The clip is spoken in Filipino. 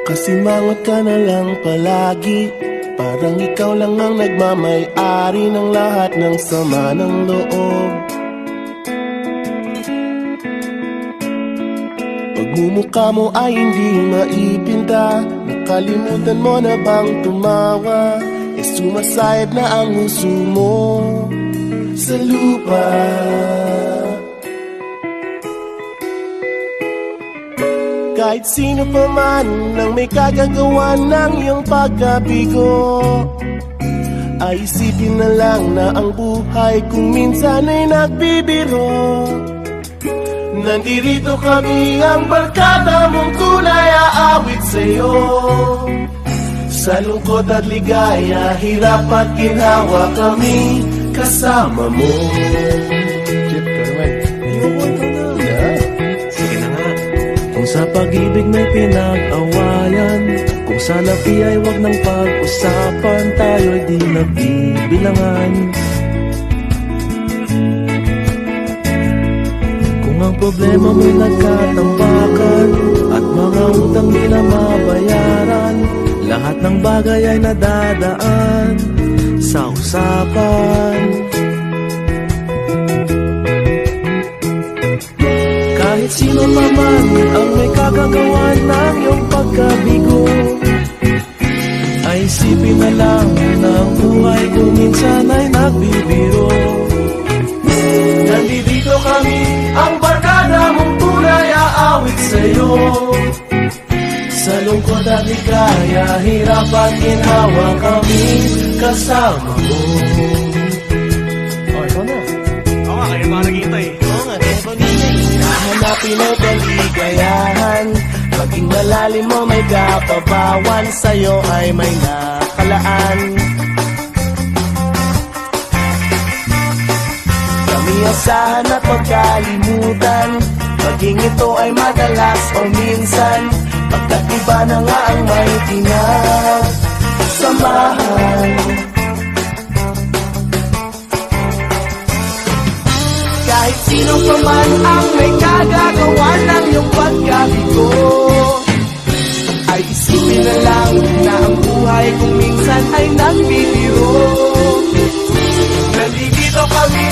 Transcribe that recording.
Kasimangot ka na lang palagi, parang ikaw lang ang nagmamay-ari ng lahat ng sama ng loob. Pagmumukha mo ay hindi maipinta, nakalimutan mo na bang tumawa? Sumasayad na ang huso mo sa lupa. Kahit sino pa man ang may kagagawa ng iyong pagkabigo, ay isipin na lang na ang buhay kung minsan ay nagbibiro. Nandirito kami, ang barkada mong tunay aawit sa'yo. Sa lungkot at ligaya, hirap at ginhawa, kami kasama mo. Chip ka naman. Ayoko na. Sige na nga. Kung sa pag-ibig may pinag-awayan, kung sa lapi ay wag nang pag-usapan, tayo'y di nagbibilangan. Kung ang problema mo'y nagkatambakan at mga utang di na mabayaran, lahat ng bagay ay nadadaan sa usapan. Kahit sino pa man ang may kagagawa ng iyong pagkabigo, ay isipin na lang na ang buhay kung minsan ay nagbibiro. Nandito kami, ang barkada mong tunay aawit sa'yo. Sa lungkot at ligaya, hirap at ginhawa, kami kasama mo. Oh, ikaw na. Oo nga, kaya baka naghihintay. Oo nga, kaya pag-ingay. Hahanapin ay kaligayahan, maging malalim mo may kapabawan, sa'yo ay may nakalaan. Kami asahan at pagkalimutan, maging ito ay madalas o minsan, pagkat iba na nga ang may pinagsamahan. Kahit sino pa man ang may kagagawa ng iyong pagkabigo, ay isipin na lang na ang buhay kung minsan ay nagbibiro. Nandito kami,